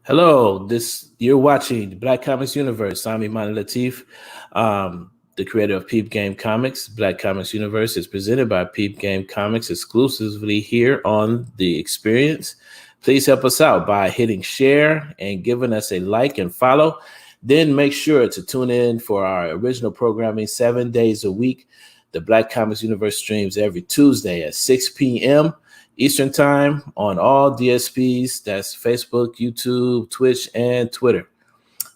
Hello, you're watching the Black Comics Universe. I'm Imani Latif, the creator of Peep Game Comics. Black Comics Universe is presented by Peep Game Comics exclusively here on The Experience. Please help us out by hitting share and giving us a like and follow. Then make sure to tune in for our original programming 7 days a week. The Black Comics Universe streams every Tuesday at 6 p.m. Eastern Time on all DSPs. That's Facebook, YouTube, Twitch, and Twitter.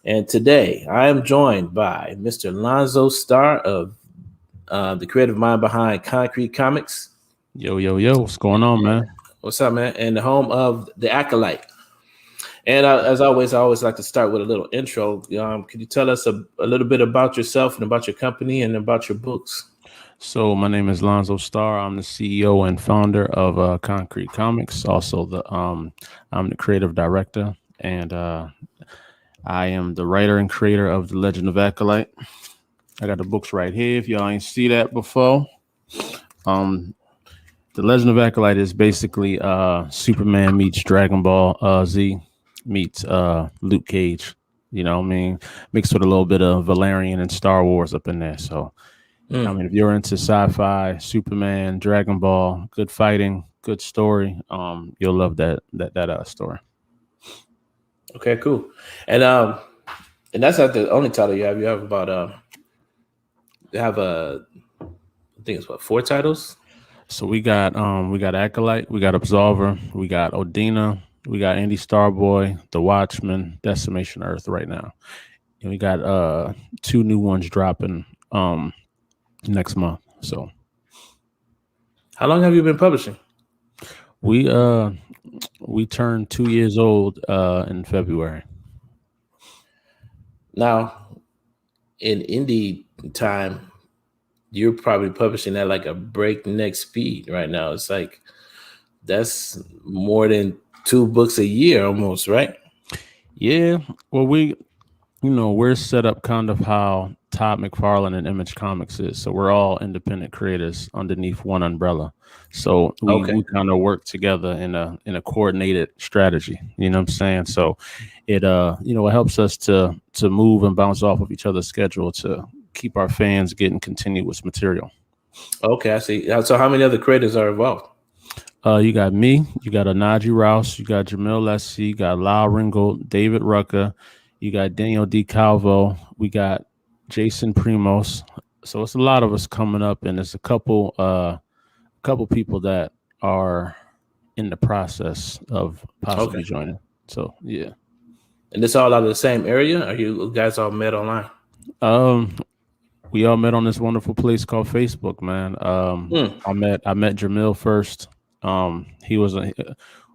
And today I am joined by Mr. Lonzo Star of the creative mind behind Concrete Comics. Yo. What's going on, man? What's up, man? And the home of the Acolyte. And as always, I always like to start with a little intro. Could you tell us a little bit about yourself and about your company and about your books? So my name is Lonzo Star. I'm the CEO and founder of Concrete Comics. Also, I'm the creative director, and I am the writer and creator of The Legend of Acolyte. I got the books right here. If y'all ain't see that before, The Legend of Acolyte is basically Superman meets Dragon Ball Z meets Luke Cage. You know what I mean? Mixed with a little bit of Valerian and Star Wars up in there. So. I mean, if you're into sci-fi, Superman, Dragon Ball, good fighting, good story, you'll love that story. Okay, cool. And that's not the only title you have. You have about I think it's 4 titles. So we got Acolyte, we got Absolver, we got Odina, we got Andy Starboy, The Watchmen, Decimation Earth right now, and we got 2 new ones dropping next month. So how long have you been publishing? We turned 2 years old in February. Now in indie time, you're probably publishing at like a breakneck speed right now. It's like that's more than 2 books a year almost, right? Yeah. Well, we're set up kind of how Todd McFarlane and Image Comics is. So we're all independent creators underneath one umbrella. So we kind of work together in a coordinated strategy. You know what I'm saying? So it it helps us to move and bounce off of each other's schedule to keep our fans getting continuous material. Okay, I see. So how many other creators are involved? You got me, you got Anaji Rouse, you got Jamil Lessie, you got Lyle Ringgold, David Rucker, you got Daniel D. Calvo, we got Jason Primos. So it's a lot of us coming up, and there's a couple people that are in the process of possibly joining. So yeah. And it's all out of the same area? Or you guys all met online? We all met on this wonderful place called Facebook, man. I met Jamil first.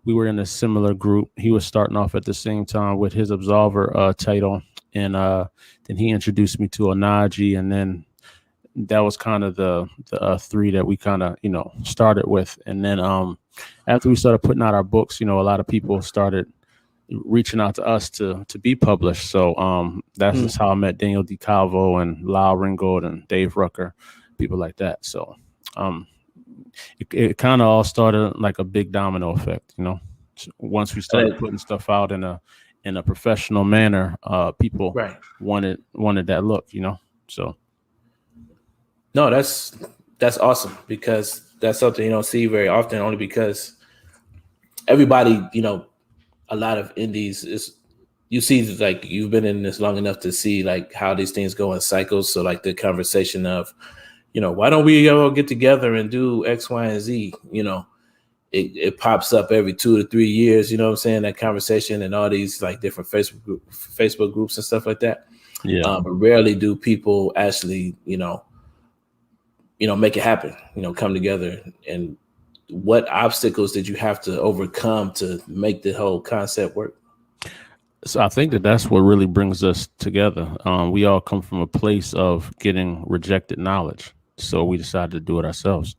We were in a similar group. He was starting off at the same time with his Absolver title, and then he introduced me to Anaji, and then that was kind of the 3 that we kind of started with. And then after we started putting out our books, a lot of people started reaching out to us to be published. So that's just how I met Daniel D. Calvo and Lyle Ringgold and Dave Rucker, people like that. So it kind of all started like a big domino effect, once we started putting stuff out in a professional manner, people wanted that look, so. No, that's awesome, because that's something you don't see very often, only because everybody, a lot of indies is you see like you've been in this long enough to see like how these things go in cycles. So like the conversation of, why don't we all get together and do X, Y, and Z? It pops up every 2 to 3 years. You know what I'm saying? That conversation and all these like different Facebook groups and stuff like that. Yeah. But rarely do people actually, make it happen. Come together. And what obstacles did you have to overcome to make the whole concept work? So I think that's what really brings us together. We all come from a place of getting rejected knowledge, so we decided to do it ourselves.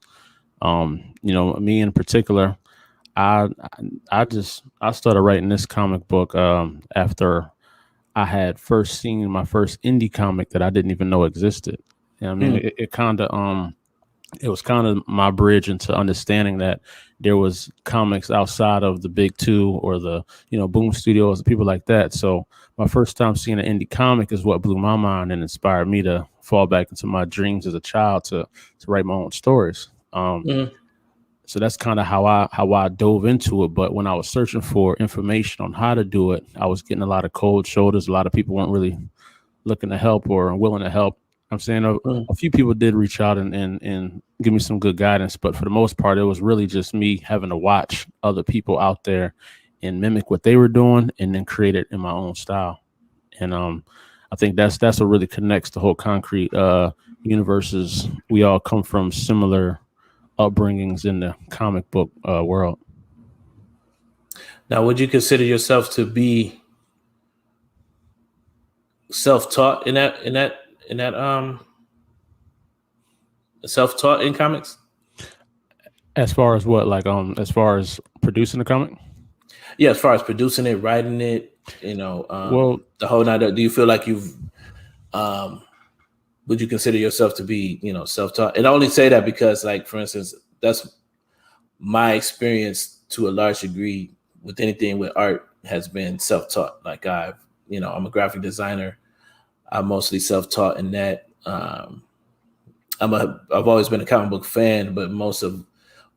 Me in particular, I started writing this comic book after I had first seen my first indie comic that I didn't even know existed. And I mean, it was kind of my bridge into understanding that there was comics outside of the big two or the, Boom Studios and people like that. So my first time seeing an indie comic is what blew my mind and inspired me to fall back into my dreams as a child to write my own stories. So that's kind of how I dove into it. But when I was searching for information on how to do it, I was getting a lot of cold shoulders. A lot of people weren't really looking to help or willing to help. I'm saying a few people did reach out and give me some good guidance, but for the most part, it was really just me having to watch other people out there and mimic what they were doing and then create it in my own style. And I think that's what really connects the whole Concrete universes. We all come from similar upbringings in the comic book world. Now, would you consider yourself to be self-taught in that self-taught in comics? As far as what, like as far as producing a comic? Yeah, as far as producing it, writing it, well, the whole night. Do you feel like you've would you consider yourself to be, self-taught? And I only say that because, like, for instance, that's my experience to a large degree with anything with art has been self-taught. Like I'm a graphic designer. I'm mostly self-taught in that. I've always been a comic book fan, but most of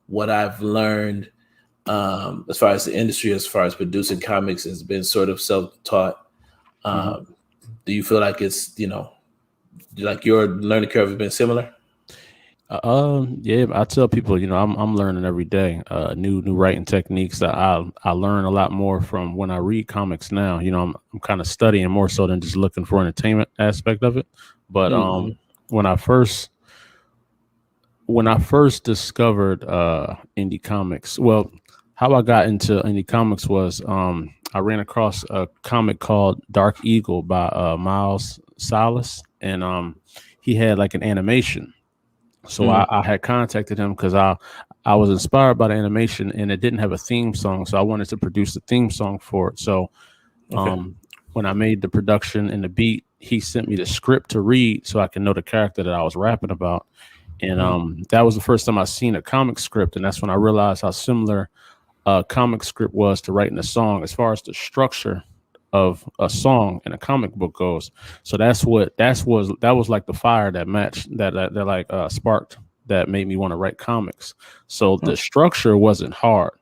what I've learned as far as the industry, as far as producing comics, has been sort of self-taught. Do you feel like it's, like your learning curve has been similar? Yeah, I tell people, I'm learning every day, new writing techniques that I learn a lot more from when I read comics now. I'm kind of studying more so than just looking for entertainment aspect of it. But when I first discovered indie comics, well, how I got into indie comics was I ran across a comic called Dark Eagle by Miles Salas, and he had like an animation. So I had contacted him because I was inspired by the animation and it didn't have a theme song. So I wanted to produce a theme song for it. So when I made the production and the beat, he sent me the script to read so I can know the character that I was rapping about. And that was the first time I seen a comic script. And that's when I realized how similar a comic script was to writing a song as far as the structure of a song in a comic book goes. So that was like the fire that matched that like sparked that made me want to write comics. So the structure wasn't hard.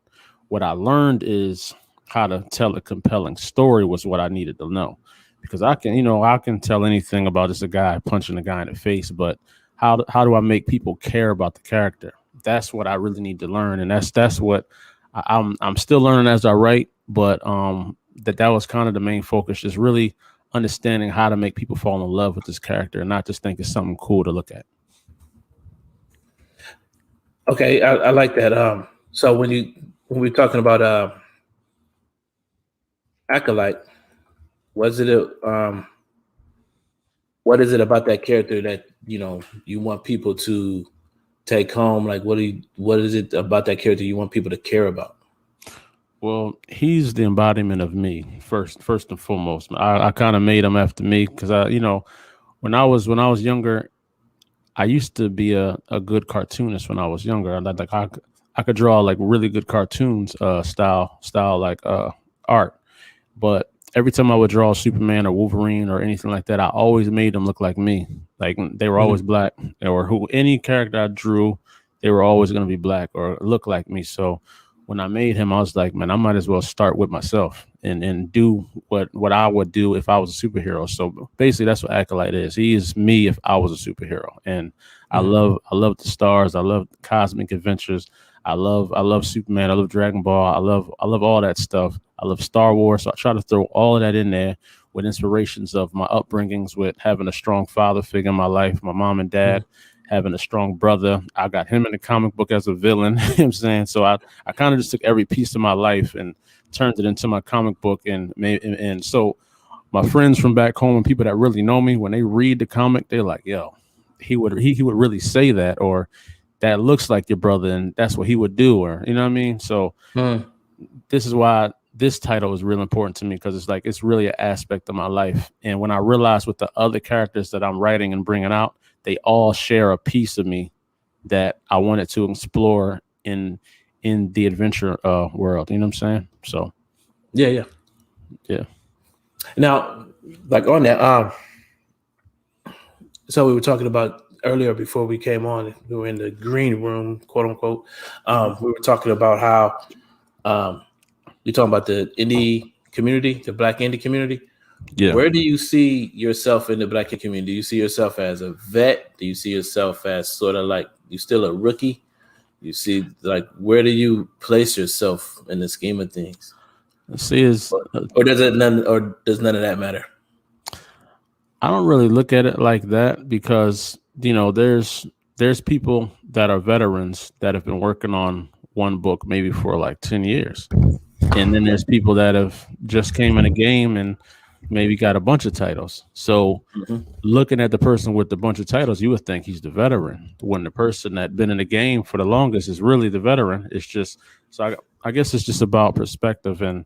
What I learned is how to tell a compelling story was what I needed to know, because I can tell anything about just a guy punching a guy in the face, but how do I make people care about the character? That's what I really need to learn, and that's what I'm still learning as I write, but that was kind of the main focus, is really understanding how to make people fall in love with this character and not just think it's something cool to look at. Okay, I like that. So when we're talking about Acolyte, what is it about that character that you want people to take home? Like, what is it about that character you want people to care about? Well, he's the embodiment of me first and foremost. I kind of made him after me because when I was younger, I used to be a good cartoonist when I was younger. I could draw like really good cartoons, style like art. But every time I would draw Superman or Wolverine or anything like that, I always made them look like me. Like they were always black, or any character I drew, they were always going to be black or look like me. So when I made him, I was like, man, I might as well start with myself and do what I would do if I was a superhero. So basically, that's what Acolyte is. He is me if I was a superhero, and I love the stars. I love cosmic adventures. I love Superman. I love Dragon Ball. I love all that stuff. I love Star Wars. So I try to throw all of that in there with inspirations of my upbringings, with having a strong father figure in my life, my mom and dad, having a strong brother. I got him in the comic book as a villain. You know what I'm saying? So I kind of just took every piece of my life and turned it into my comic book. And so my friends from back home and people that really know me, when they read the comic, they're like, yo, he would really say that, or that looks like your brother and that's what he would do, or you know what I mean? So this is why this title is really important to me, because it's like it's really an aspect of my life. And when I realized with the other characters that I'm writing and bringing out, they all share a piece of me that I wanted to explore in the adventure world. You know what I'm saying? So Yeah. Now, like on that, so we were talking about earlier before we came on. We were in the green room, quote unquote. We were talking about how you're talking about the indie community, the Black indie community. Yeah. Where do you see yourself in the Black community? Do you see yourself as a vet? Do you see yourself as sort of like you still a rookie? You see, like, where do you place yourself in the scheme of things? See, or does none of that matter? I don't really look at it like that, because there's people that are veterans that have been working on one book maybe for like 10 years. And then there's people that have just came in a game and maybe got a bunch of titles. So looking at the person with the bunch of titles, you would think he's the veteran, when the person that been in the game for the longest is really the veteran. It's just, so I guess it's just about perspective, and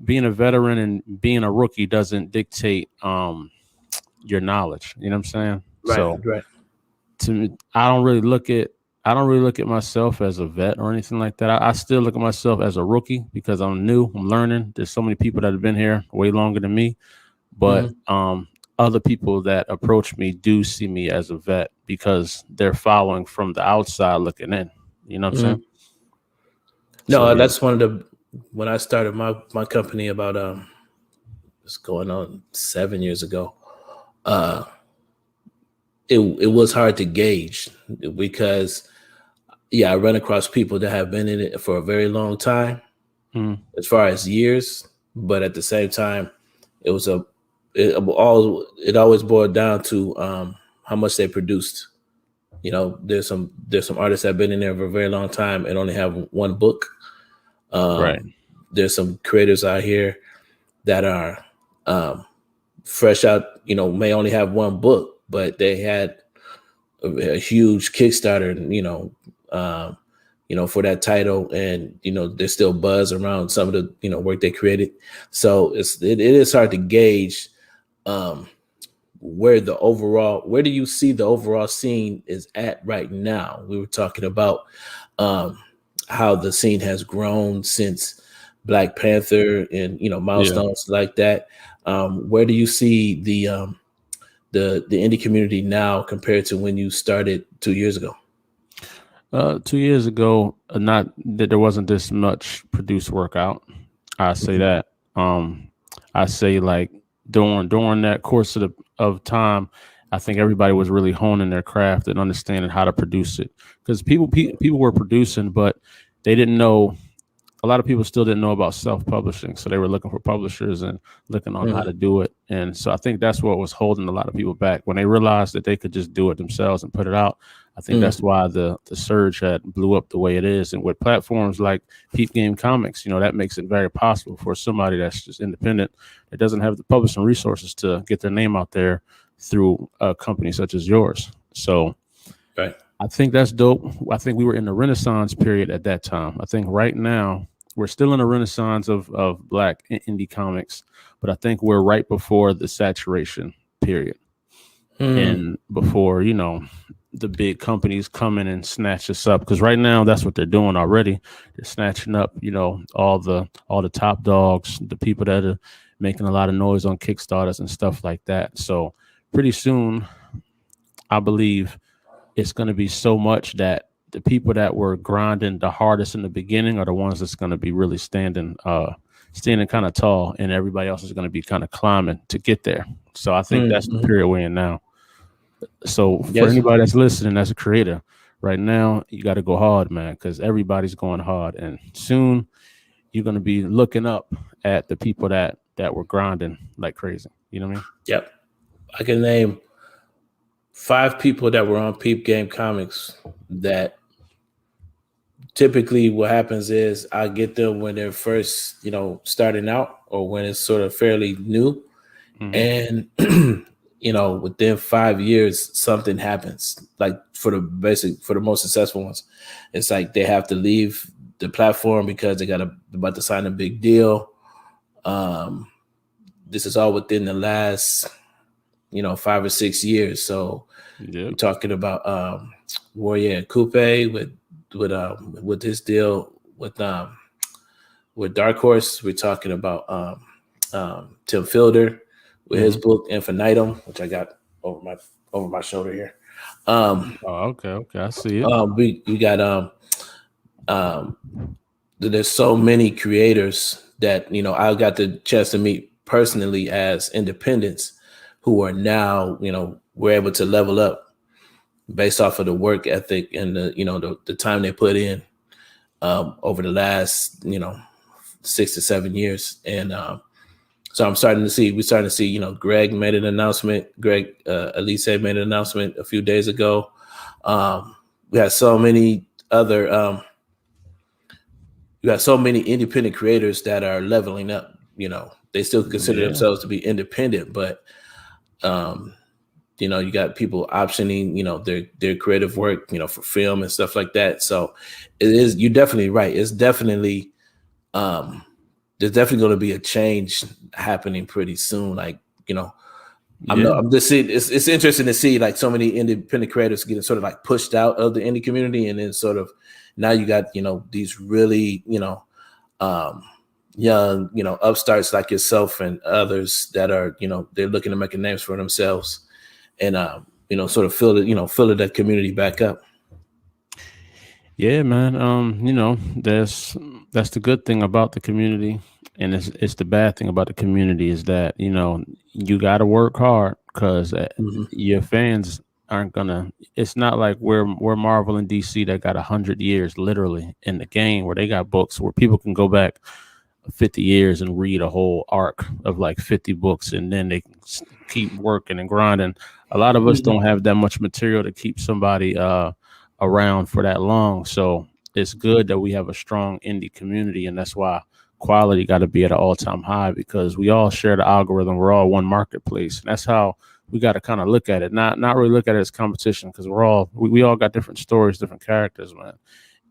being a veteran and being a rookie doesn't dictate your knowledge. You know what I'm saying? Right. To me, I don't really look at myself as a vet or anything like that. I still look at myself as a rookie, because I'm new, I'm learning. There's so many people that have been here way longer than me, but other people that approach me do see me as a vet, because they're following from the outside looking in. You know what I'm saying? No, so, that's one of the, when I started my company about it's going on 7 years ago. It was hard to gauge, because I run across people that have been in it for a very long time, as far as years, but at the same time, it always boiled down to how much they produced. You know, there's some artists that have been in there for a very long time and only have one book. Right. There's some creators out here that are fresh out, may only have one book, but they had a huge Kickstarter, for that title, and there's still buzz around some of the work they created. So it is hard to gauge where do you see the overall scene is at right now. We were talking about how the scene has grown since Black Panther and milestones like that. Where do you see the indie community now compared to when you started 2 years ago? 2 years ago, not that there wasn't this much produced work out. I say that. I say, like, during that course of time, I think everybody was really honing their craft and understanding how to produce it, because people were producing, but they didn't know. A lot of people still didn't know about self-publishing, so they were looking for publishers and looking on how to do it. And so I think that's what was holding a lot of people back. When they realized that they could just do it themselves and put it out, I think that's why the surge had blew up the way it is. And with platforms like Peep Game Comics, that makes it very possible for somebody that's just independent, that doesn't have the publishing resources to get their name out there through a company such as yours. So right. I think that's dope. I think we were in the Renaissance period at that time. I think right now we're still in a renaissance of Black indie comics, but I think we're right before the saturation period. And before, the big companies come in and snatch us up, because right now that's what they're doing already. They're snatching up, all the top dogs, the people that are making a lot of noise on Kickstarters and stuff like that. So pretty soon, I believe it's going to be so much that the people that were grinding the hardest in the beginning are the ones that's going to be really standing kind of tall, and everybody else is going to be kind of climbing to get there. So I think that's the period we're in now. So for anybody that's listening, that's a creator right now, you got to go hard, man, because everybody's going hard, and soon you're going to be looking up at the people that were grinding like crazy. You know what I mean? Yep. I can name 5 people that were on Peep Game Comics that typically what happens is I get them when they're first, starting out or when it's sort of fairly new. And, within 5 years, something happens. Like for the most successful ones, it's like they have to leave the platform because they about to sign a big deal. This is all within the last, 5 or 6 years. So we're talking about Warrior and Coupe with his deal with Dark Horse. We're talking about Tim Fielder with his book Infinitum, which I got over my shoulder here. Okay, I see it. We got there's so many creators that I got the chance to meet personally as independents who are now we're able to level up based off of the work ethic and the time they put in over the last 6 to 7 years. And so we're starting to see Greg made an announcement. Greg Elise made an announcement a few days ago. We had so many other independent creators that are leveling up. They still consider themselves to be independent, but you got people optioning, their creative work, for film and stuff like that. So you're definitely right. It's definitely, there's definitely going to be a change happening pretty soon. Like, I'm just seeing, it's interesting to see like so many independent creators getting sort of like pushed out of the indie community. And then sort of now you got, these really, young, upstarts like yourself and others that are, they're looking to make a name for themselves and, sort of fill that community back up. Yeah, man. That's the good thing about the community, and it's the bad thing about the community is that you got to work hard because your fans aren't gonna. It's not like we're Marvel and DC that got 100 years literally in the game where they got books where people can go back 50 years and read a whole arc of like 50 books, and then they can keep working and grinding. A lot of us don't have that much material to keep somebody around for that long. So it's good that we have a strong indie community, and that's why quality got to be at an all-time high because we all share the algorithm. We're all one marketplace, and that's how we got to kind of look at it. Not really look at it as competition because we all got different stories, different characters, man.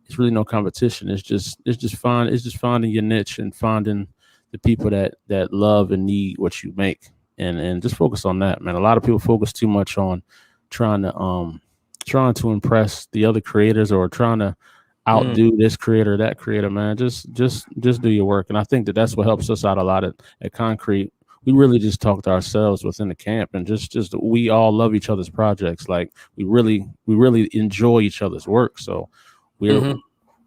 It's really no competition. It's just finding your niche and finding the people that love and need what you make, and just focus on that, man. A lot of people focus too much on trying to impress the other creators or trying to outdo this creator, that creator, man. Just do your work. And I think that's what helps us out a lot at Concrete. We really just talk to ourselves within the camp and just we all love each other's projects. Like we really enjoy each other's work. So we're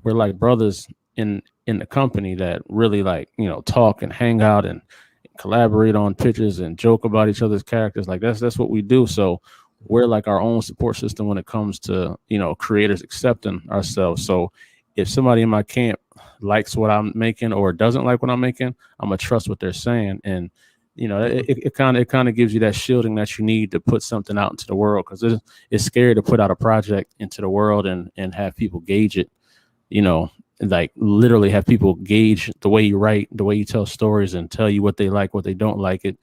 like brothers in the company that really talk and hang out and collaborate on pictures and joke about each other's characters. Like that's what we do. So we're like our own support system when it comes to, creators accepting ourselves. So if somebody in my camp likes what I'm making or doesn't like what I'm making, I'm gonna trust what they're saying. And, it kind of gives you that shielding that you need to put something out into the world. Cause it's scary to put out a project into the world and have people gauge it, like literally have people gauge the way you write, the way you tell stories and tell you what they like, what they don't like. It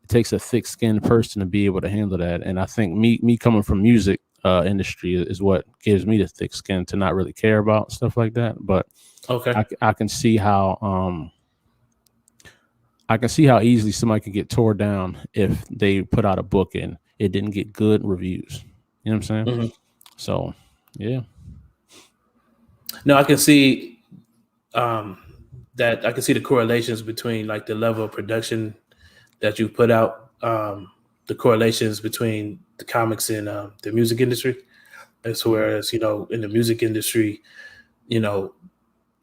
takes a thick-skinned person to be able to handle that. And I think me coming from music industry is what gives me the thick skin to not really care about stuff like that. But okay, I can see how easily somebody can get tore down if they put out a book and it didn't get good reviews. You know what I'm saying? So yeah. No, I can see that. I can see the correlations between like the level of production that you put out, the correlations between the comics and the music industry. As whereas, in the music industry, you know,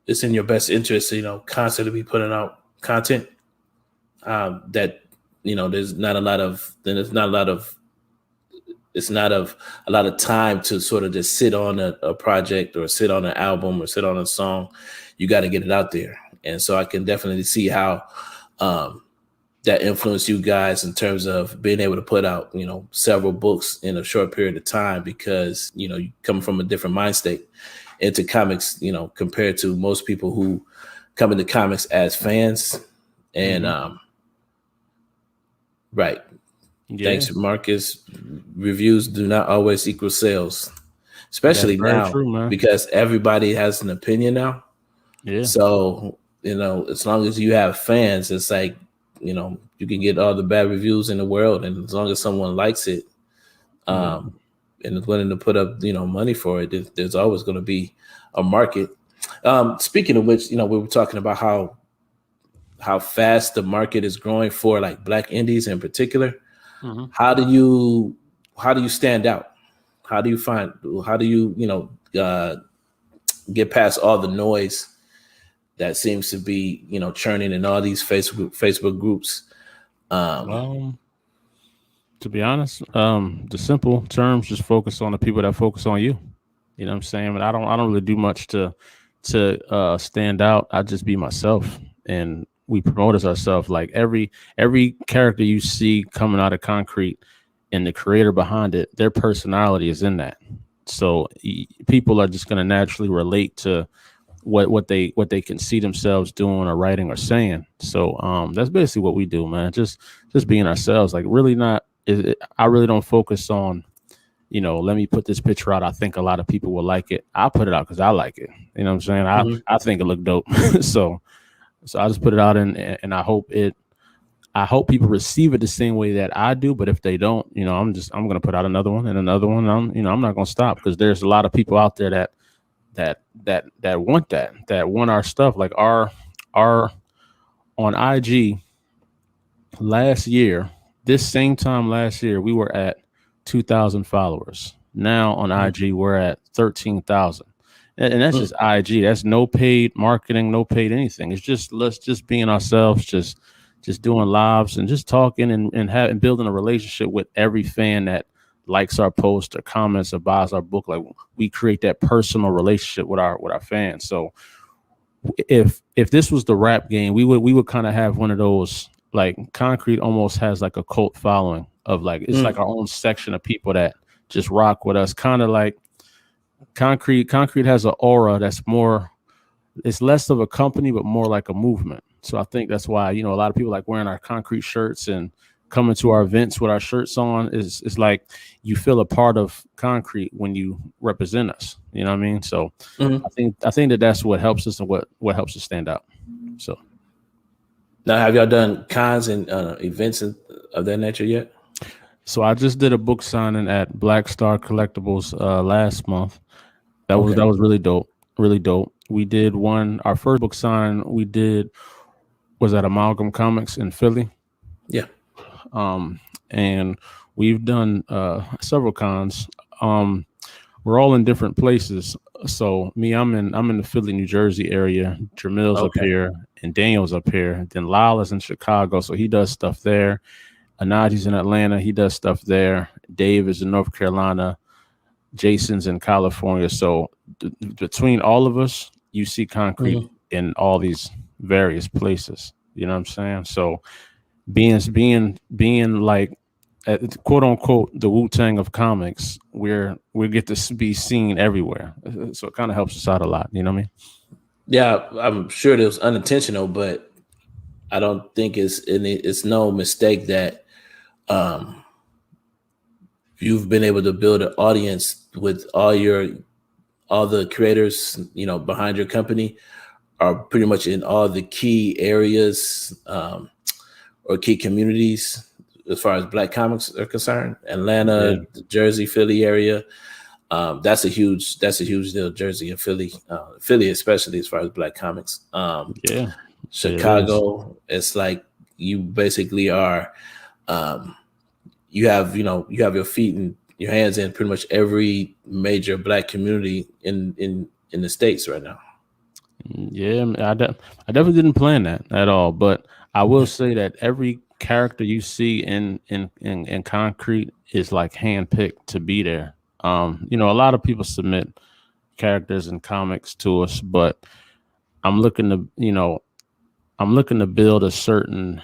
it's in your best interest to, constantly be putting out content that, there's not a lot of, then it's not a lot of, it's not of a lot of time to sort of just sit on a project or sit on an album or sit on a song. You got to get it out there. And so I can definitely see how that influenced you guys in terms of being able to put out, several books in a short period of time because, you come from a different mind state into comics, compared to most people who come into comics as fans. And right. Yeah. Thanks, Marcus. Reviews do not always equal sales, especially now true, because everybody has an opinion now. Yeah. So, as long as you have fans, it's like, you can get all the bad reviews in the world. And as long as someone likes it and is willing to put up, money for it, there's always going to be a market. Speaking of which, we were talking about how fast the market is growing for like Black indies in particular. How do you stand out? How do you get past all the noise that seems to be, churning in all these Facebook groups? To be honest, the simple terms, just focus on the people that focus on you. You know what I'm saying? But I don't really do much to stand out. I just be myself, and we promote ourselves. Like every character you see coming out of Concrete, and the creator behind it, their personality is in that. So people are just going to naturally relate to what they can see themselves doing or writing or saying. So that's basically what we do, man. Just being ourselves. Like really not. I really don't focus on, let me put this picture out. I think a lot of people will like it. I put it out because I like it. You know what I'm saying? I think it looked dope. so I just put it out and I hope people receive it the same way that I do. But if they don't, I'm going to put out another one and another one. I'm not going to stop because there's a lot of people out there that want our stuff. Like our on IG this same time last year, we were at 2,000 followers. Now on IG, we're at 13,000. And that's just IG. That's no paid marketing, no paid anything. It's just let's just being ourselves, just doing lives and just talking and building a relationship with every fan that likes our post or comments or buys our book. Like we create that personal relationship with our fans. So if this was the rap game, we would kind of have one of those, like Concrete almost has like a cult following of like, it's like our own section of people that just rock with us. Kind of like Concrete has an aura that's more, it's less of a company, but more like a movement. So I think that's why, a lot of people like wearing our Concrete shirts and coming to our events with our shirts on. It's like you feel a part of Concrete when you represent us. You know what I mean? So I think that's what helps us and what helps us stand out. So now, have y'all done cons and events of that nature yet? So I just did a book signing at Black Star Collectibles last month. That was really dope. Really dope. We did our first book sign we did was at Amalgam Comics in Philly. Yeah. And we've done several cons. We're all in different places. So I'm in the Philly, New Jersey area. Jamil's up here and Daniel's up here. Then Lyle is in Chicago, so he does stuff there. Anaji's in Atlanta. He does stuff there. Dave is in North Carolina. Jason's in California. So between all of us, you see Concrete in all these various places. You know what I'm saying? So being like, quote unquote, the Wu-Tang of comics, we get to be seen everywhere. So it kind of helps us out a lot. You know what I mean? Yeah, I'm sure it was unintentional, but I don't think it's no mistake that you've been able to build an audience with all the creators, behind your company are pretty much in all the key areas or key communities as far as Black comics are concerned. Atlanta, the Jersey, Philly area. That's a huge deal. Jersey and Philly, Philly especially as far as Black comics. Chicago, it's like you basically are. You have your feet in your hands in pretty much every major Black community in the States right now. Yeah, I definitely didn't plan that at all, but I will say that every character you see in Concrete is like handpicked to be there. A lot of people submit characters and comics to us, but I'm looking to, build a certain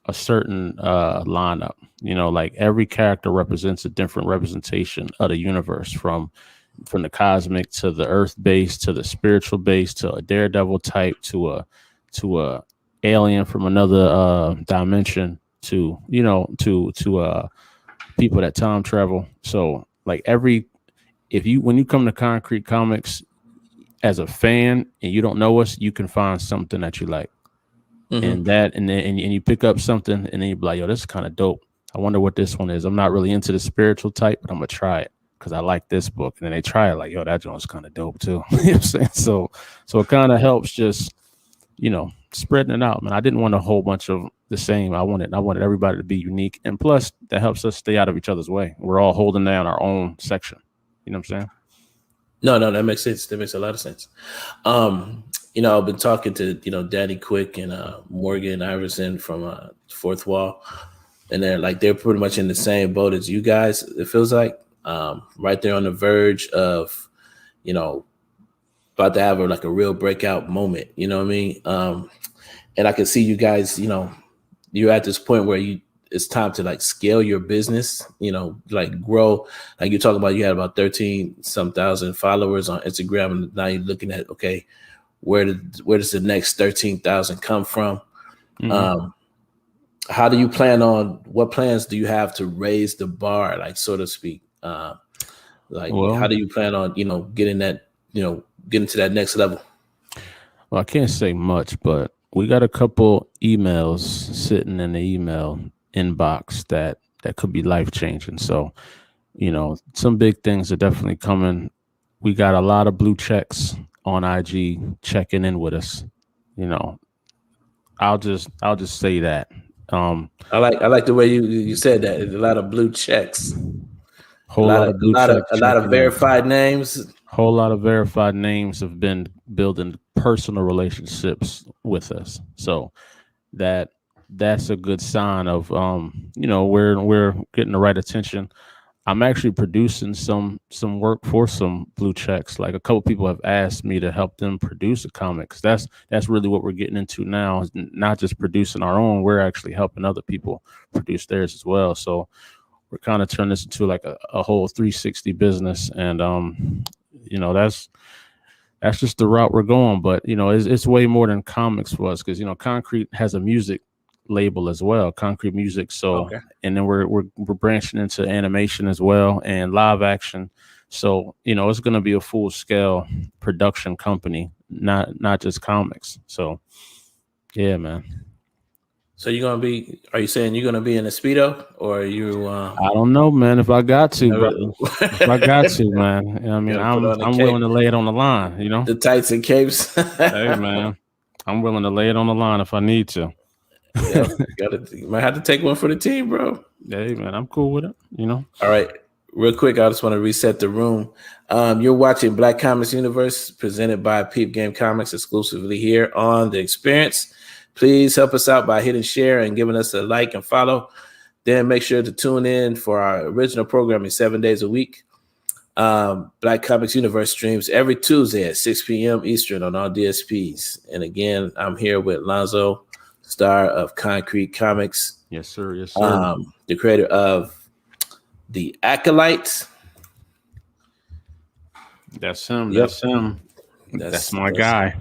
lineup. Like every character represents a different representation of the universe, from the cosmic to the earth base to the spiritual base to a daredevil type to a alien from another dimension to people that time travel. So like when you come to Concrete Comics as a fan and you don't know us, you can find something that you like. And you pick up something and then you be like, yo, this is kind of dope. I wonder what this one is. I'm not really into the spiritual type, but I'm gonna try it because I like this book. And then they try it like, yo, that joint's kind of dope too. You know what I'm saying? So it kind of helps just, spreading it out, man. I didn't want a whole bunch of the same. I wanted everybody to be unique. And plus that helps us stay out of each other's way. We're all holding down our own section. You know what I'm saying? No, that makes sense. That makes a lot of sense. I've been talking to, Danny Quick and Morgan Iverson from Fourth Wall, and they're pretty much in the same boat as you guys. It feels like right there on the verge of, about to have a real breakout moment. You know what I mean? And I can see you guys. You're at this point where it's time to scale your business. Grow. Like you're talking about, you had about 13-some thousand followers on Instagram, and now you're looking at where does the next 13,000 come from? How do you what plans do you have to raise the bar, so to speak? How do you plan on, getting to that next level? Well, I can't say much, but we got a couple emails sitting in the email inbox that could be life-changing. So, some big things are definitely coming. We got a lot of blue checks on IG checking in with us. I'll just say that. I like the way you said that. There's a lot of blue checks. A lot of verified names. Whole lot of verified names have been building personal relationships with us. So that's a good sign of we're getting the right attention. I'm actually producing some work for some blue checks. Like a couple people have asked me to help them produce a comic. That's really what we're getting into now, is not just producing our own. We're actually helping other people produce theirs as well. So we're kind of turning this into a whole 360 business. And, that's just the route we're going. But, it's way more than comics for us, because, Concrete has a music label as well, Concrete Music. So okay. And then we're branching into animation as well and live action. So it's going to be a full scale production company, not just comics. So yeah, man. So are you saying you're gonna be in a Speedo, or are you I don't know, man. If I got to, if I got to, man. I mean, I'm willing to lay it on the line, The tights and capes. Hey, man. I'm willing to lay it on the line if I need to. Yeah, you might have to take one for the team, bro. Hey, man, I'm cool with it. All right, real quick, I just want to reset the room. You're watching Black Comics Universe, presented by Peep Game Comics, exclusively here on The Experience. Please help us out by hitting share and giving us a like and follow. Then make sure to tune in for our original programming 7 days a week. Black Comics Universe streams every Tuesday at 6 p.m. Eastern on all DSPs. And again, I'm here with Lonzo Star of Concrete Comics. Yes, sir. Yes, sir. The creator of the Acolyte. That's him. Yep. That's him. That's my guy.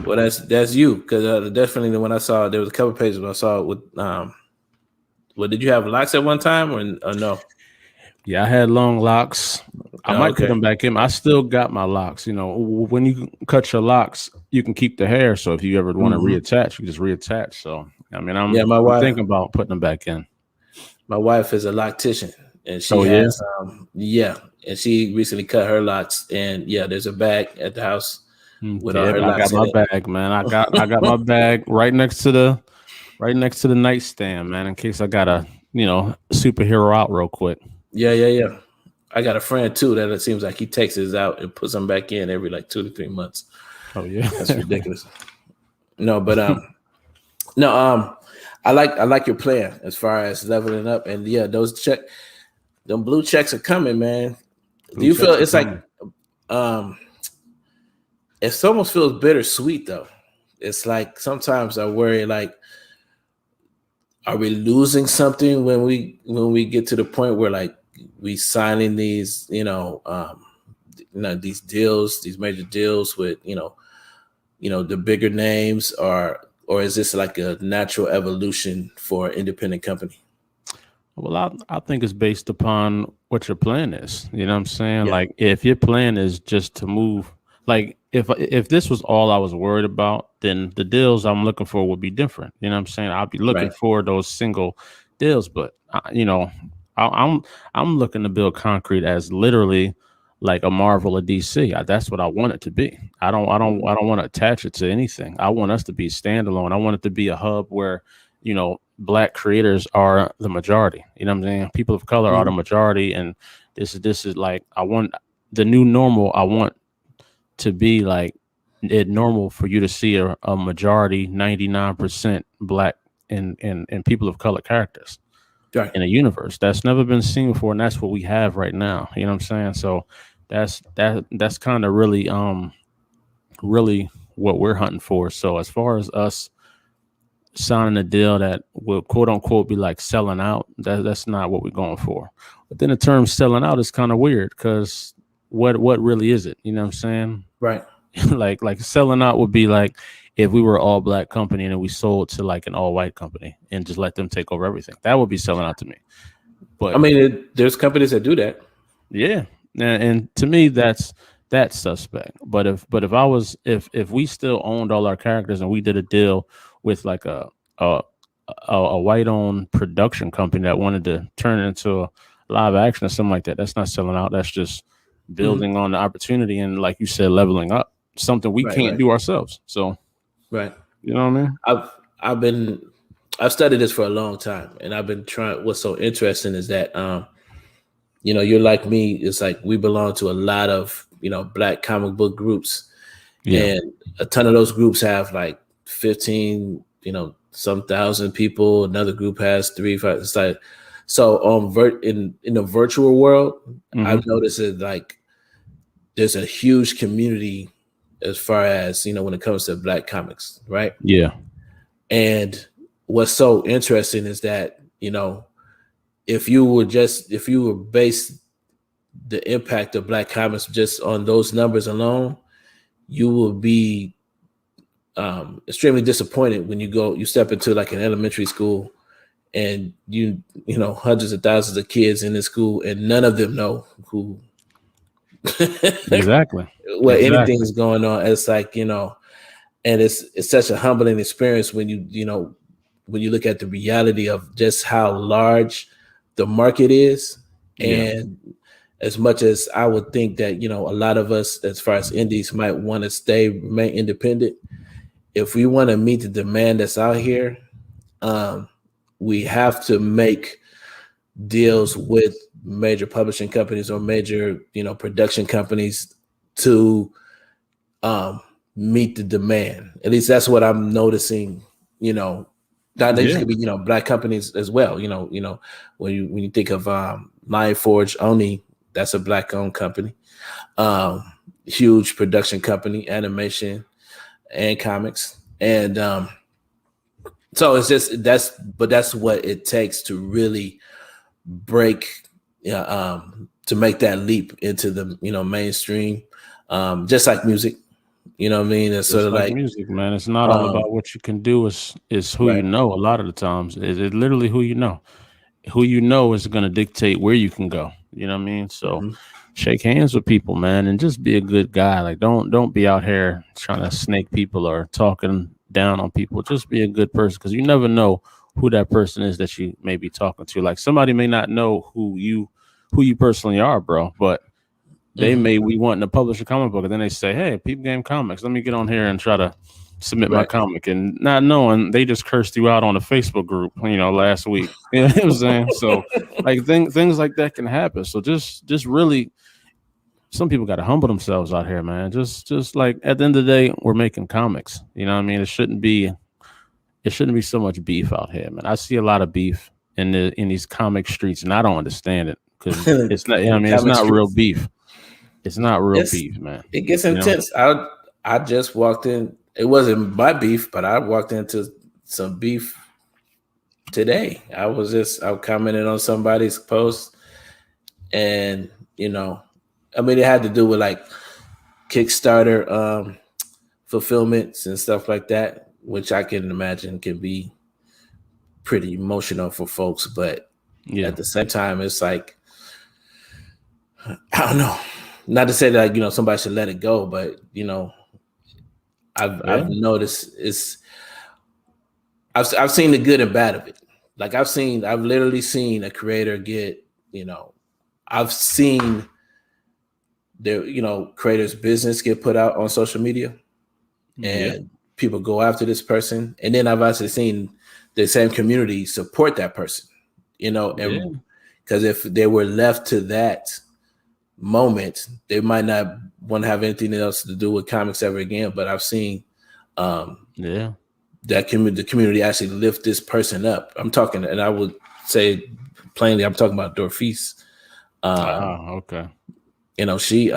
Well, that's you, because definitely when I saw there was a couple pages when I saw it with did you have locks at one time or no? Yeah, I had long locks. I might put them back in. I still got my locks. When you cut your locks, you can keep the hair. So if you ever want to reattach, you just reattach. So I'm thinking about putting them back in. My wife is a loctician, and she has and she recently cut her locks. And there's a bag at the house. With all her locks. I got my bag, man. I got my bag right next to the nightstand, man, in case I gotta superhero out real quick. Yeah. I got a friend too that it seems like he takes his out and puts them back in every like 2 to 3 months. Oh yeah. That's ridiculous. No, but no, I like your plan as far as leveling up, and yeah, them blue checks are coming, man. Do Blue you feel checks are it's like coming. um it almost feels bittersweet though? It's like sometimes I worry like, are we losing something when we get to the point where like we signing these these deals, these major deals with the bigger names, or is this like a natural evolution for an independent company? Well, I think it's based upon what your plan is. You know what I'm saying? Yeah. Like if your plan is just to move, like if this was all I was worried about, then the deals I'm looking for would be different. You know what I'm saying? I'd be looking Right. for those single deals, but I'm I'm looking to build concrete as literally like a Marvel or DC. That's what I want it to be. I don't want to attach it to anything. I want us to be standalone. I want it to be a hub where black creators are the majority. You know what I'm saying? People of color are the Mhm. majority, and this is like I want the new normal. I want to be like it normal for you to see a majority 99% black and people of color characters Right. in a universe that's never been seen before, and that's what we have right now. You know what I'm saying? So that's kind of really what we're hunting for. So as far as us signing a deal that will quote unquote be like selling out, that's not what we're going for. But then the term selling out is kind of weird because what really is it? You know what I'm saying? Right. Like selling out would be like if we were an all black company and then we sold to like an all white company and just let them take over everything. That would be selling out to me. I But mean, there's companies that do that. yeah, and to me that's suspect. But if I was if we still owned all our characters and we did a deal with like a a white owned production company that wanted to turn it into a live action or something like that, that's not selling out. That's just Hmm. building on the opportunity and like you said, leveling up something we Right. can't Right. do ourselves. So Right. you know what I mean? I've I've been I've studied this for a long time, and I've been trying. What's so interesting is that you're like me. It's like we belong to a lot of black comic book groups, Yeah, and a ton of those groups have like 15, some thousand people. Another group has 3, 5. It's like so in the virtual world, hmm, I've noticed that like there's a huge community as far as when it comes to black comics, right? yeah, And what's so interesting is that if you were based the impact of black comics just on those numbers alone, you will be extremely disappointed when you step into like an elementary school, and hundreds of thousands of kids in this school, and none of them know who exactly, what anything exactly. is going on. It's like and it's such a humbling experience when when you look at the reality of just how large the market is. Yeah, And as much as I would think that a lot of us as far as indies might want to remain independent, if we want to meet the demand that's out here, um, we have to make deals with major publishing companies or major production companies to um, meet the demand. At least that's what I'm noticing. Now these yeah, could be black companies as well. When you think of Lion Forge Oni, that's a black owned company, um, huge production company, animation and comics, and so it's just that's what it takes to really break, to make that leap into the mainstream, just like music. You know what I mean? It's sort just of like like, music, man. It's not all um, about what you can do. Is who you right. know. A lot of the times, it's literally who you know. Who you know is going to dictate where you can go. You know what I mean? So Mhm. shake hands with people, man, and just be a good guy. Like don't be out here trying to snake people or talking down on people. Just be a good person because you never know who that person is that you may be talking to. Like somebody may not know who you personally are, bro, but they Mhm. may we wanting to publish a comic book and then they say, hey, Peep Game Comics, let me get on here and try to submit my comic, and not knowing they just cursed you out on a Facebook group, last week. You know what I'm saying? So like things like that can happen. So just really, some people got to humble themselves out here, man. Just like at the end of the day, we're making comics. You know what I mean? It shouldn't be so much beef out here, man. I see a lot of beef in these comic streets, and I don't understand it because it's not. It's not real beef. It's not real beef, man. It gets intense. I just walked in. It wasn't my beef, but I walked into some beef today. I was commenting on somebody's post, and it had to do with like Kickstarter fulfillments and stuff like that, which I can imagine can be pretty emotional for folks. But at the same time, it's like, I don't know. Not to say that somebody should let it go, but I've noticed I've seen the good and bad of it. Like I've literally seen a creator get I've seen their creators' business get put out on social media, and people go after this person, and then I've actually seen the same community support that person, and because if they were left to that moment, they might not want to have anything else to do with comics ever again. But I've seen that the community actually lift this person up. I'm talking, and I would say plainly, I'm talking about Dorfis. Okay. She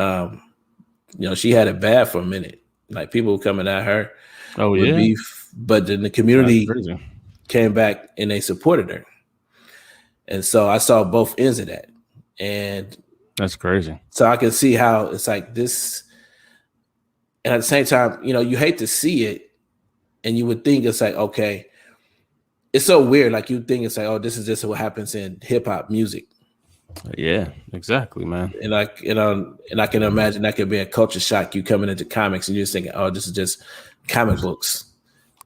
she had it bad for a minute. Like people were coming at her with beef, but then the community came back and they supported her. And so I saw both ends of that. And that's crazy. So I can see how it's like this. And at the same time, you hate to see it, and you would think it's like, okay, it's so weird. Like you think it's like, oh, this is just what happens in hip hop music. Yeah, exactly, man. And I can imagine that could be a culture shock. You coming into comics and you're just thinking, oh, this is just comic books.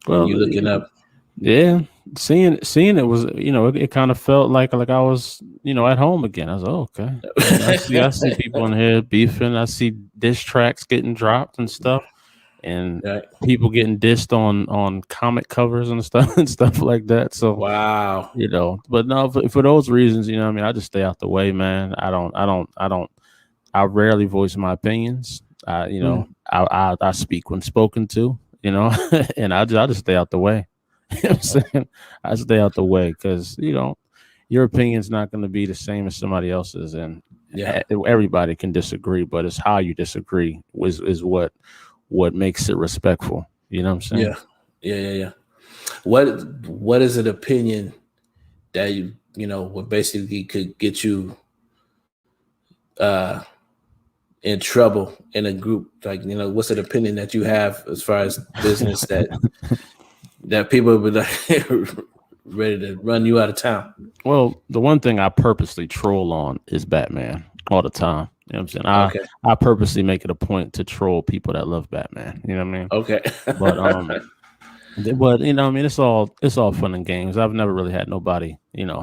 Well, you looking up. Yeah, seeing it was, it kind of felt like I was, at home again. I was like, oh, okay. I see people in here beefing. I see diss tracks getting dropped and stuff, and people getting dissed on comic covers and stuff like that. So wow, but no, for those reasons, I just stay out the way, man. I rarely voice my opinions. I speak when spoken to, and I just stay out the way. You know what I'm saying? I stay out the way because your opinion's not going to be the same as somebody else's, and everybody can disagree, but it's how you disagree is what makes it respectful. You know what I'm saying? Yeah. What is an opinion that what basically could get you in trouble in a group? Like what's an opinion that you have as far as business that people would be like ready to run you out of town? Well, the one thing I purposely troll on is Batman all the time. You know what I'm saying? I purposely make it a point to troll people that love Batman. You know what I mean? Okay. But it's all fun and games. I've never really had nobody,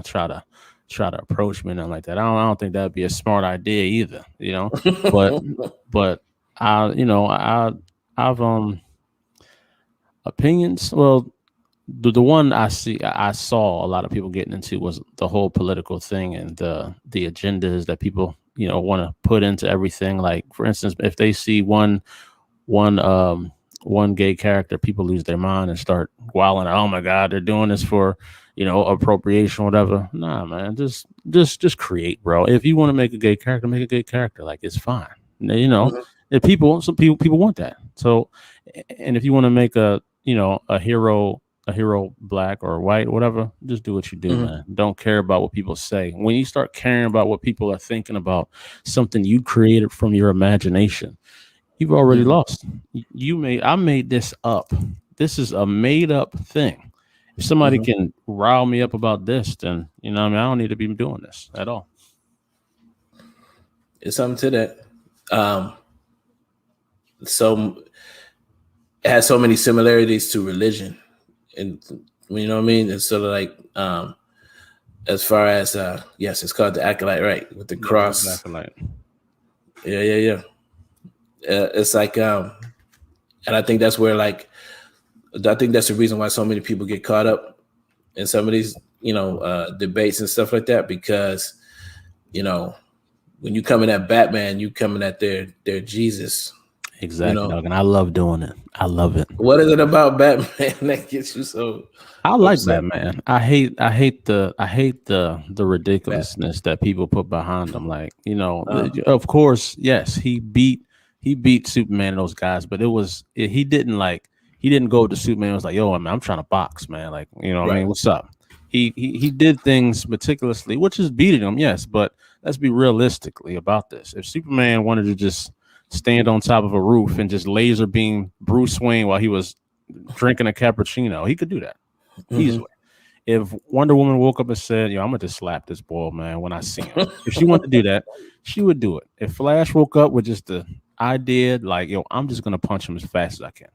try to approach me and nothing like that. I don't think that'd be a smart idea either, But I've opinions. Well, the one I saw a lot of people getting into was the whole political thing and the agendas that people want to put into everything. Like for instance, if they see one gay character, people lose their mind and start wilding. Oh my God, they're doing this for appropriation, whatever. Nah, man, just create, bro. If you want to make a gay character, make a gay character. Like it's fine. If some people want that. So, and if you want to make a hero black or white, whatever, just do what you do, man. Don't care about what people say. When you start caring about what people are thinking about something you created from your imagination, you've already lost. I made this up. This is a made up thing. If somebody can rile me up about this, then I don't need to be doing this at all. It's something to that. So it has so many similarities to religion. And you know what I mean? It's sort of like as far as yes, it's called the Acolyte, right? With the cross. Acolyte. Yeah. It's like and I think that's where like I think that's the reason why so many people get caught up in some of these, debates and stuff like that, because, when you coming at Batman, you coming at their Jesus. Exactly, dog. And I love doing it. I love it. What is it about Batman that gets you so I like upset? Batman. I hate the ridiculousness that people put behind him. Like, of course, yes, he beat Superman and those guys, but he didn't go to Superman and was like, yo, I'm trying to box, man. Like, what I Right. mean, what's up? He did things meticulously, which is beating him, yes, but let's be realistically about this. If Superman wanted to just stand on top of a roof and just laser beam Bruce Wayne while he was drinking a cappuccino, he could do that easily. If Wonder Woman woke up and said, "Yo, I'm gonna just slap this ball, man," when I see him, if she wanted to do that, she would do it. If Flash woke up with just the idea, like, "Yo, I'm just gonna punch him as fast as I can,"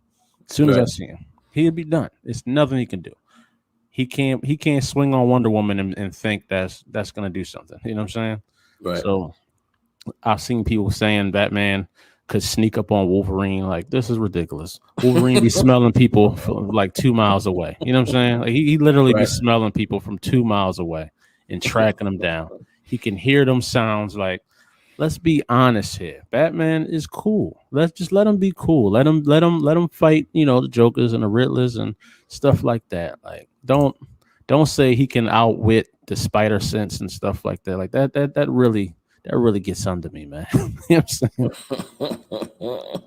as soon as I see him, he'd be done. It's nothing he can do. He can't swing on Wonder Woman and think that's gonna do something. You know what I'm saying? Right. So I've seen people saying Batman could sneak up on Wolverine. Like, this is ridiculous. Wolverine be smelling people from like 2 miles away. You know what I'm saying? Like, he literally be smelling people from 2 miles away and tracking them down. He can hear them sounds. Like, let's be honest here. Batman is cool. Let's just let him be cool. Let him fight, the Jokers and the Riddlers and stuff like that. Like, don't say he can outwit the spider sense and stuff like that. Like that really gets under me, man. You know what I'm saying?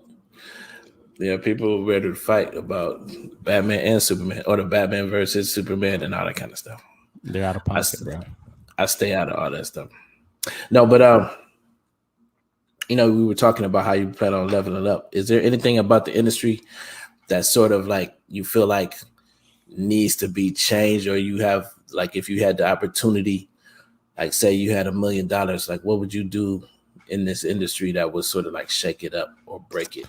Yeah, people ready to fight about Batman and Superman, or the Batman versus Superman and all that kind of stuff. They're out of pocket, bro. I stay out of all that stuff. No, but we were talking about how you plan on leveling up. Is there anything about the industry that sort of like you feel like needs to be changed, or you have, like, if you had the opportunity, like say you had $1 million, like what would you do in this industry that would sort of like shake it up or break it?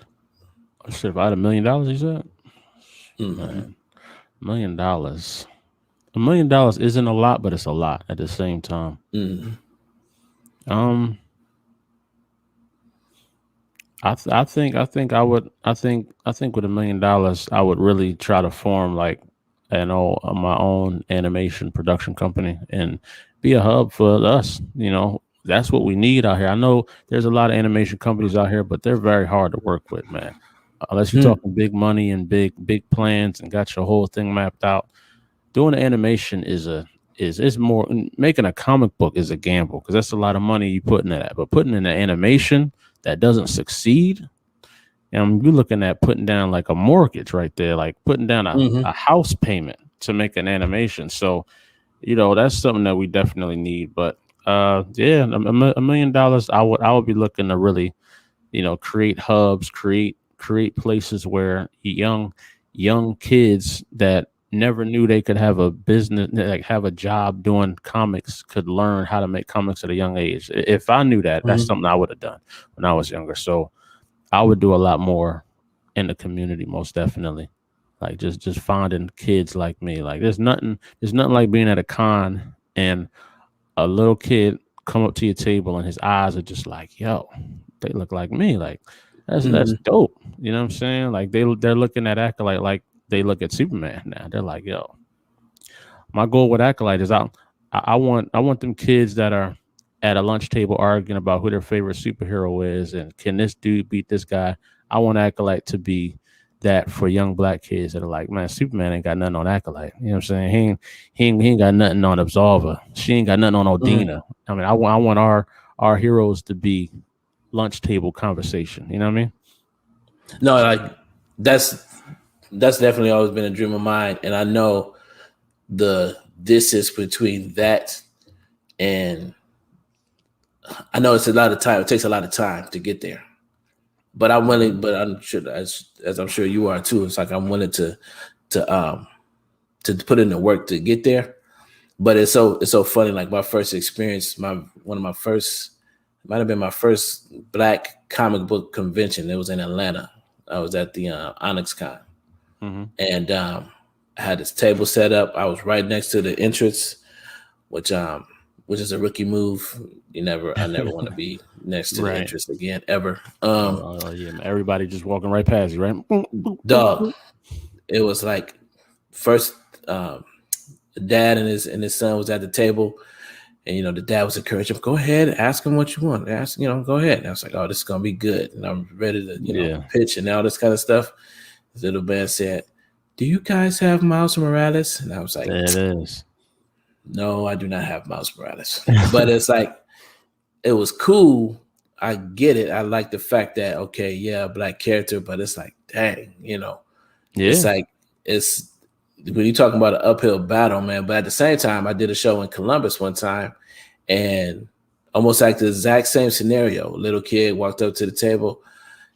Shit, if I had $1 million, you said? Man, $1 million. $1 million isn't a lot, but it's a lot at the same time. I think with $1 million, I would really try to form like my own animation production company and be a hub for us. That's what we need out here. I know there's a lot of animation companies out here, but they're very hard to work with, man. Unless you're talking big money and big plans and got your whole thing mapped out. Doing animation is more, making a comic book is a gamble, because that's a lot of money you put into that. But putting in an animation that doesn't succeed, and you're looking at putting down like a mortgage right there, like putting down a house payment to make an animation. So, that's something that we definitely need. But $1 million, I would be looking to really, create hubs, create places where young kids that never knew they could have a business, like have a job doing comics, could learn how to make comics at a young age. If I knew that, that's something I would have done when I was younger. So I would do a lot more in the community, most definitely. Like just finding kids like me. Like there's nothing like being at a con and a little kid come up to your table and his eyes are just like, yo, they look like me. Like that's dope. You know what I'm saying? Like they're looking at Acolyte like they look at Superman now. They're like, yo, my goal with Acolyte is I want them kids that are at a lunch table arguing about who their favorite superhero is and can this dude beat this guy. I want Acolyte to be that for young black kids that are like, man, Superman ain't got nothing on Acolyte. You know what I'm saying? He ain't got nothing on Absolver. She ain't got nothing on Odina. I mean, I want our heroes to be lunch table conversation. You know what I mean? No, like that's definitely always been a dream of mine, and I know the distance between that, and I know it's a lot of time. It takes a lot of time to get there, but I'm willing. But I'm sure, as I'm sure you are too. It's like I'm willing to put in the work to get there. But it's so funny. Like my first experience, it might have been my first Black comic book convention. It was in Atlanta. I was at the Onyx Con, and I had this table set up. I was right next to the entrance, which is a rookie move. I never want to be next to the entrance again ever. Yeah, everybody just walking right past you, right? Dog. it was like first the dad and his son was at the table, and the dad was encouraging him, go ahead, ask him what you want. Ask, go ahead. And I was like, oh, this is gonna be good. And I'm ready to, pitch and all this kind of stuff. This little man said, do you guys have Miles Morales? And I was like, it is. No, I do not have Miles Morales. But it's like, it was cool. I get it. I like the fact that, okay, yeah, black character, but it's like, dang, it's like, it's when you're talking about an uphill battle, man. But at the same time, I did a show in Columbus one time, and almost like the exact same scenario. A little kid walked up to the table,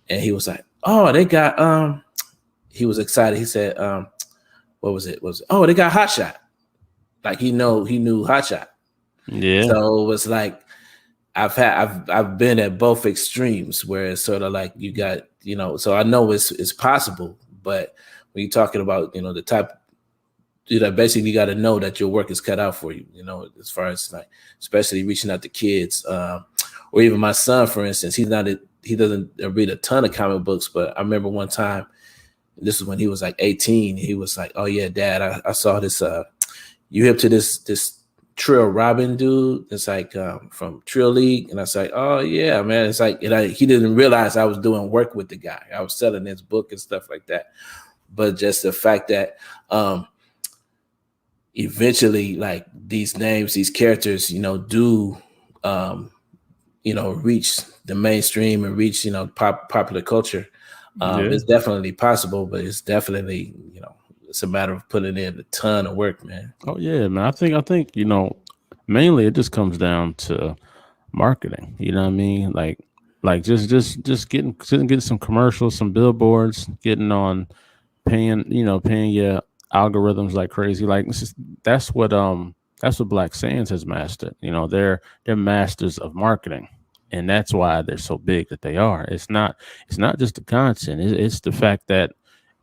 and he was like, oh, they got, he was excited. He said, what was it? Oh, they got Hot Shot. Like he knew Hot Shot. Yeah. So it was like, I've been at both extremes where it's sort of like you got, so I know it's possible, but when you're talking about, the type, basically you got to know that your work is cut out for you, as far as like, especially reaching out to kids, or even my son, for instance, he doesn't read a ton of comic books, but I remember one time, this is when he was like 18, he was like, oh yeah, Dad, I saw this, you hip to this Trill Robin dude. It's like from Trill League. And I was like, oh yeah, man. It's like, he didn't realize I was doing work with the guy. I was selling his book and stuff like that. But just the fact that eventually, like these names, these characters, do, reach the mainstream and reach, popular culture. It's definitely possible, but it's definitely, it's a matter of putting in a ton of work, man. Oh yeah, man. I think mainly it just comes down to marketing. You know what I mean? Like just getting some commercials, some billboards, getting on, paying your algorithms like crazy. Like that's what Black Sands has mastered. They're masters of marketing, and that's why they're so big that they are. It's not just the content. It's the fact that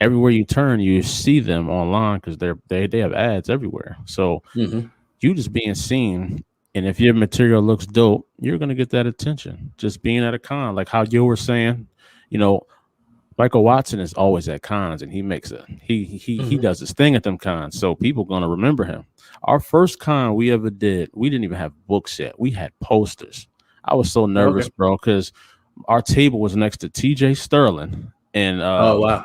everywhere you turn, you see them online because they have ads everywhere. So you just being seen, and if your material looks dope, you're gonna get that attention. Just being at a con, like how you were saying, Michael Watson is always at cons, and he makes he does his thing at them cons, so people gonna remember him. Our first con we ever did, we didn't even have books yet. We had posters. I was so nervous, bro, because our table was next to TJ Sterling and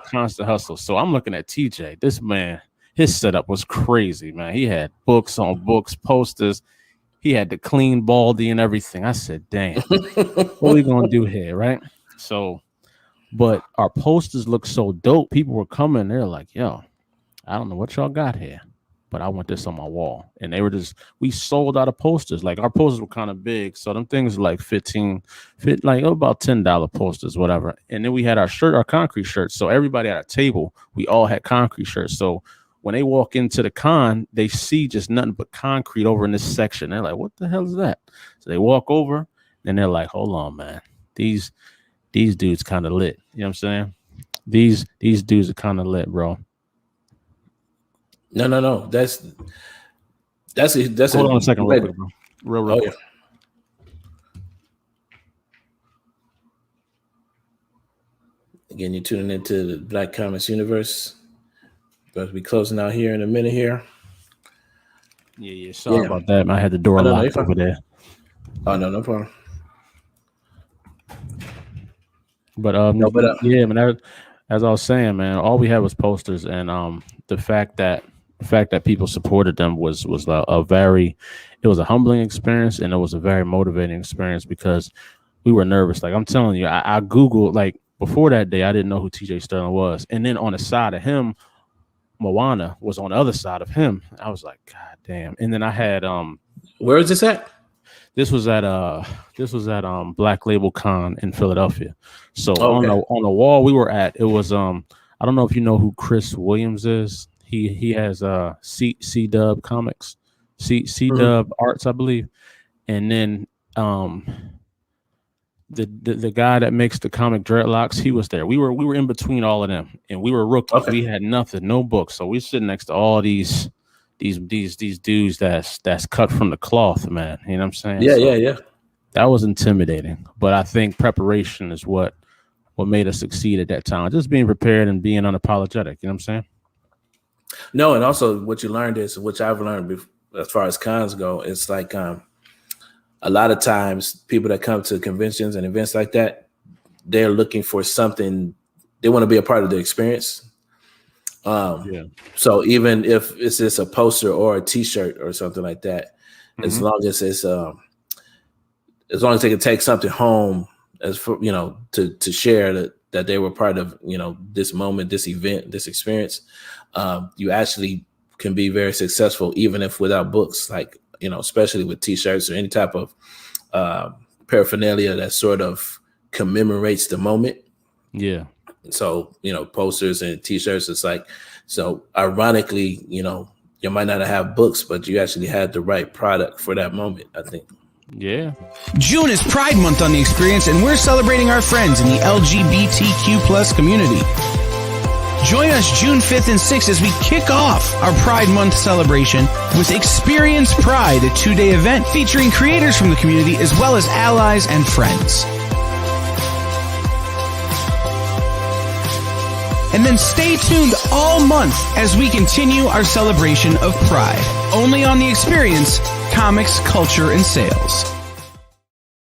Constant Hustle. So I'm looking at TJ. This man, his setup was crazy, man. He had books on books, posters. He had the clean baldy and everything. I said, damn, what are we gonna do here, right? So, but our posters looked so dope. People were coming. They're like, yo, I don't know what y'all got here, but I want this on my wall. And they were we sold out of posters. Like our posters were kind of big. So them things were like about $10 posters, whatever. And then we had our concrete shirts. So everybody at our table, we all had concrete shirts. So when they walk into the con, they see just nothing but concrete over in this section. They're like, what the hell is that? So they walk over and they're like, hold on, man. These dudes kind of lit. You know what I'm saying? These dudes are kind of lit, bro. No. That's Hold on a second, real quick, bro. Real quick. Again, you're tuning into the Black Comics Universe. About to be closing out here in a minute here. Yeah. Sorry about that, man. I had the door locked over there. Oh no problem. But yeah, man. As I was saying, man, all we had was posters, and the fact that people supported them was it was a humbling experience, and it was a very motivating experience because we were nervous. Like I'm telling you, I Googled, like before that day, I didn't know who TJ Sterling was, and then on the side of him, Moana was on the other side of him. I was like, God damn! And then I had where is this at? This was at Black Label Con in Philadelphia. So on the wall we were at, it was I don't know if you know who Chris Williams is. He has C Dub Comics, C Dub Arts, I believe. And then the guy that makes the comic Dreadlocks, he was there. We were in between all of them, and we were rookies. Okay. We had nothing, no books. So we're sitting next to all these dudes that's cut from the cloth, man. You know what I'm saying? Yeah. That was intimidating, but I think preparation is what made us succeed at that time. Just being prepared and being unapologetic. You know what I'm saying? No, and also what you learned is, which I've learned as far as cons go, it's like a lot of times people that come to conventions and events like that, they're looking for something. They want to be a part of the experience. So even if it's just a poster or a T-shirt or something like that, as long as it's as long as they can take something home as for to share that they were part of this moment, this event, this experience, you actually can be very successful even if without books, like especially with T-shirts or any type of paraphernalia that sort of commemorates the moment. Yeah. So, posters and T-shirts, it's like, so ironically, you might not have books, but you actually had the right product for that moment, I think. Yeah. June is Pride Month on The Experience, and we're celebrating our friends in the LGBTQ plus community. Join us June 5th and 6th as we kick off our Pride Month celebration with Experience Pride, a 2-day event featuring creators from the community as well as allies and friends. And then stay tuned all month as we continue our celebration of Pride. Only on The Experience, Comics, Culture, and Sales.